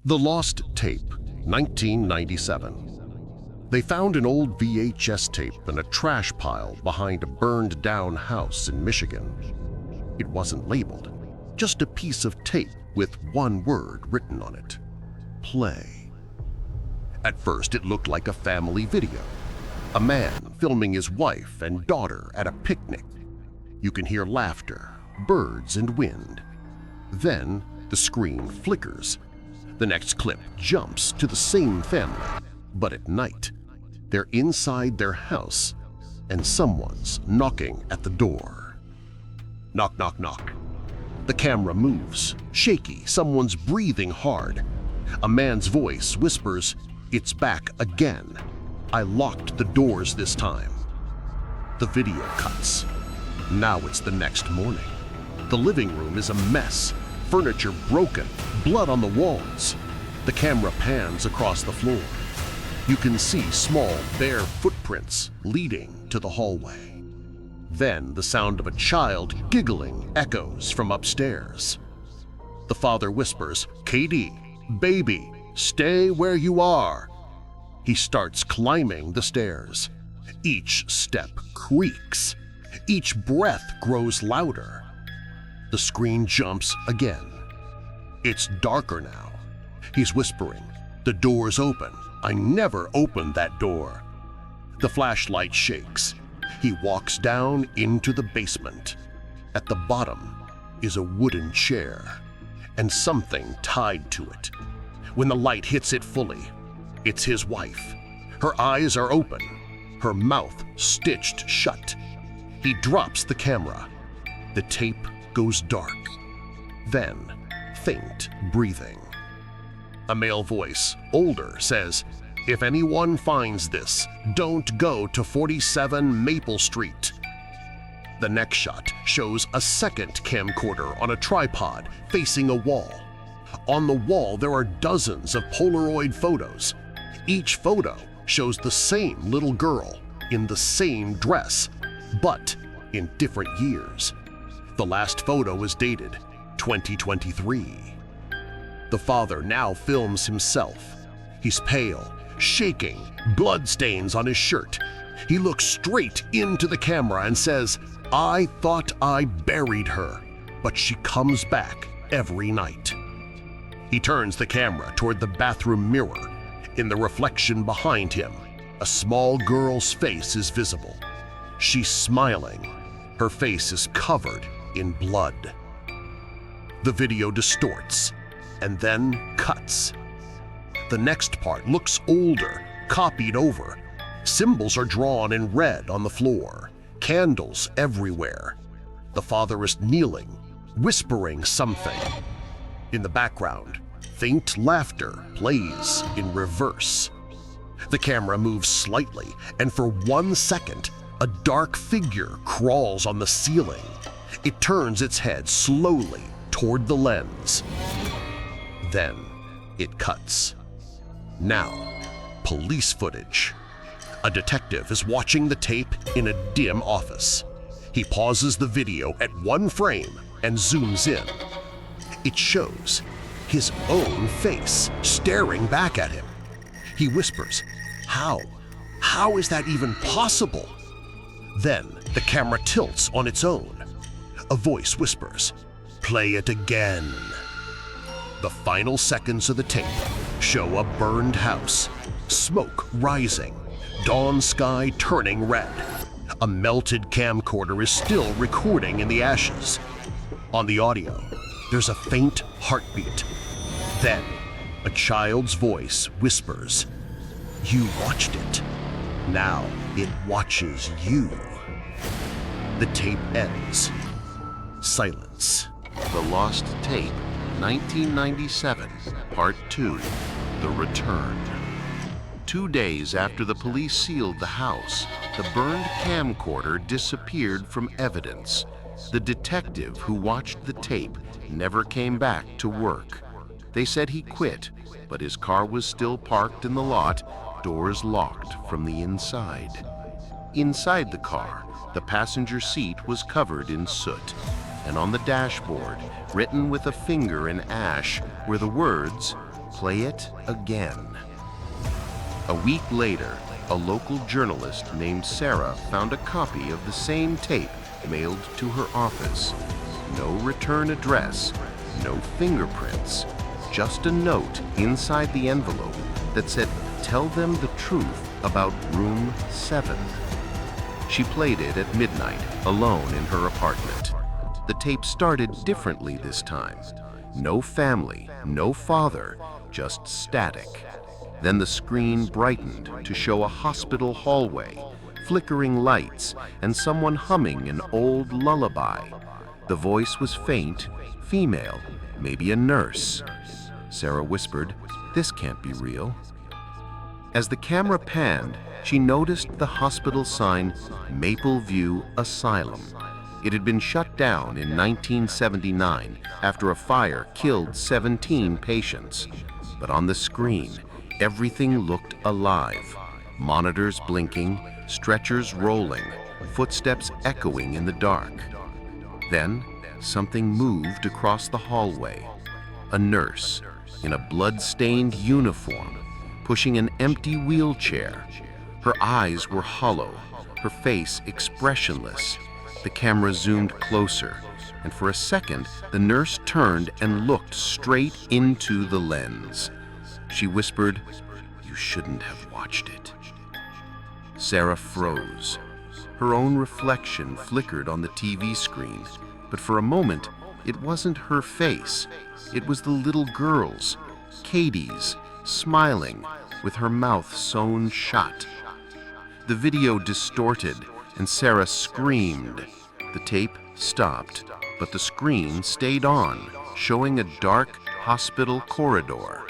The Lost Tape, 1997. They found an old VHS tape in a trash pile behind a burned-down house in Michigan. It wasn't labeled, just a piece of tape with one word written on it: play. At first, it looked like a family video. A man filming his wife and daughter at a picnic. You can hear laughter, birds, and wind. Then the screen flickers. The next clip jumps to the same family, but at night. They're inside their house, and someone's knocking at the door. Knock, knock, knock. The camera moves, shaky, someone's breathing hard. A man's voice whispers, "It's back again. I locked the doors this time." The video cuts. Now it's the next morning. The living room is a mess, furniture broken, blood on the walls. The camera pans across the floor. You can see small, bare footprints leading to the hallway. Then the sound of a child giggling echoes from upstairs. The father whispers, "Katie, baby, stay where you are." He starts climbing the stairs. Each step creaks. Each breath grows louder. The screen jumps again. It's darker now. He's whispering, "The door's open. I never opened that door." The flashlight shakes. He walks down into the basement. At the bottom is a wooden chair and something tied to it. When the light hits it fully, it's his wife. Her eyes are open, her mouth stitched shut. He drops the camera. The tape goes dark. Then, faint breathing. A male voice, older, says, "If anyone finds this, don't go to 47 Maple Street." The next shot shows a second camcorder on a tripod facing a wall. On the wall there are dozens of Polaroid photos. Each photo shows the same little girl in the same dress, but in different years. The last photo is dated 2023. The father now films himself. He's pale, shaking, bloodstains on his shirt. He looks straight into the camera and says, "I thought I buried her, but she comes back every night." He turns the camera toward the bathroom mirror. In the reflection behind him, a small girl's face is visible. She's smiling. Her face is covered in blood. The video distorts and then cuts. The next part looks older, copied over. Symbols are drawn in red on the floor, candles everywhere. The father is kneeling, whispering something. In the background, faint laughter plays in reverse. The camera moves slightly, and for 1 second, a dark figure crawls on the ceiling. It turns its head slowly toward the lens. Then it cuts. Now, police footage. A detective is watching the tape in a dim office. He pauses the video at one frame and zooms in. It shows his own face staring back at him. He whispers, "How? How is that even possible?" Then the camera tilts on its own. A voice whispers, "Play it again." The final seconds of the tape show a burned house, smoke rising, dawn sky turning red. A melted camcorder is still recording in the ashes. On the audio, there's a faint heartbeat. Then, a child's voice whispers, "You watched it. Now it watches you." The tape ends. Silence. The Lost Tape, 1997, Part 2, The Return. 2 days after the police sealed the house, the burned camcorder disappeared from evidence. The detective who watched the tape never came back to work. They said he quit, but his car was still parked in the lot, doors locked from the inside. Inside the car, the passenger seat was covered in soot, and on the dashboard, written with a finger in ash, were the words, play it again. A week later, a local journalist named Sarah found a copy of the same tape mailed to her office. No return address, no fingerprints, just a note inside the envelope that said, "Tell them the truth about room 7. She played it at midnight, alone in her apartment. The tape started differently this time. No family, no father, just static. Then the screen brightened to show a hospital hallway, flickering lights, and someone humming an old lullaby. The voice was faint, female, maybe a nurse. Sarah whispered, "This can't be real." As the camera panned, she noticed the hospital sign, Maple View Asylum. It had been shut down in 1979 after a fire killed 17 patients. But on the screen, everything looked alive. Monitors blinking, stretchers rolling, footsteps echoing in the dark. Then, something moved across the hallway. A nurse, in a blood-stained uniform, pushing an empty wheelchair. Her eyes were hollow, her face expressionless. The camera zoomed closer, and for a second, the nurse turned and looked straight into the lens. She whispered, "You shouldn't have watched it." Sarah froze. Her own reflection flickered on the TV screen, but for a moment, it wasn't her face. It was the little girl's, Katie's, smiling, with her mouth sewn shut. The video distorted, and Sarah screamed. The tape stopped, but the screen stayed on, showing a dark hospital corridor.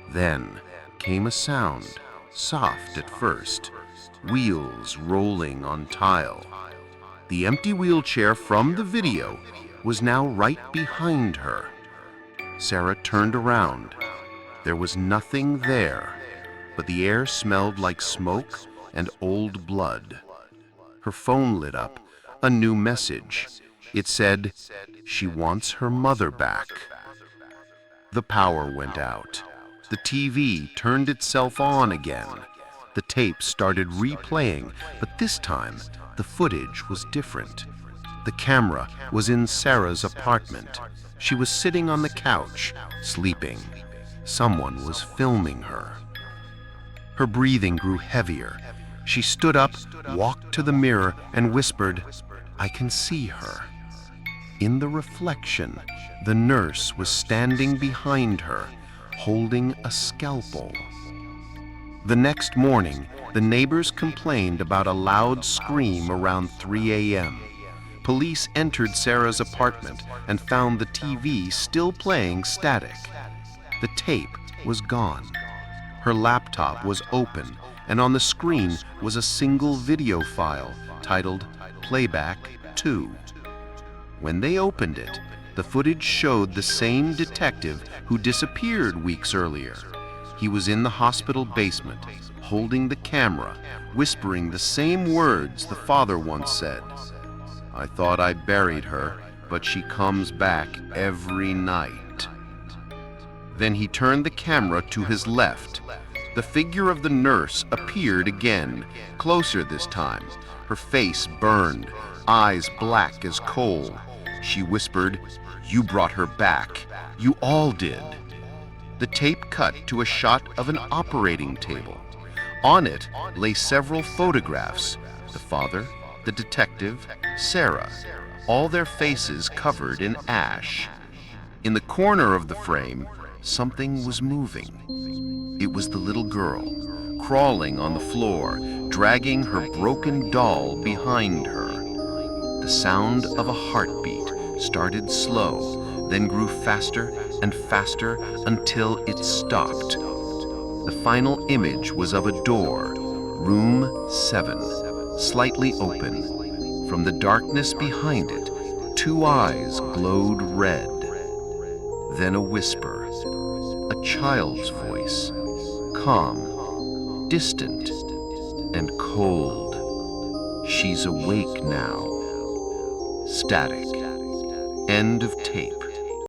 Then came a sound, soft at first, wheels rolling on tile. The empty wheelchair from the video was now right behind her. Sarah turned around. There was nothing there, but the air smelled like smoke and old blood. Her phone lit up, a new message. It said, "She wants her mother back." The power went out. The TV turned itself on again. The tape started replaying, but this time the footage was different. The camera was in Sarah's apartment. She was sitting on the couch, sleeping. Someone was filming her. Her breathing grew heavier. She stood up, walked to the mirror, and whispered, "I can see her." In the reflection, the nurse was standing behind her, holding a scalpel. The next morning, the neighbors complained about a loud scream around 3 a.m. Police entered Sarah's apartment and found the TV still playing static. The tape was gone. Her laptop was open, and on the screen was a single video file titled Playback 2. When they opened it, the footage showed the same detective who disappeared weeks earlier. He was in the hospital basement, holding the camera, whispering the same words the father once said. "I thought I buried her, but she comes back every night." Then he turned the camera to his left. The figure of the nurse appeared again, closer this time. Her face burned, eyes black as coal. She whispered, "You brought her back. You all did." The tape cut to a shot of an operating table. On it lay several photographs: the father, the detective, Sarah, all their faces covered in ash. In the corner of the frame, something was moving. It was the little girl, crawling on the floor, dragging her broken doll behind her. The sound of a heartbeat started slow, then grew faster and faster until it stopped. The final image was of a door, room 7, slightly open. From the darkness behind it, 2 eyes glowed red. Then a whisper, a child's voice, calm, distant, and cold. "She's awake now." Static. End of tape.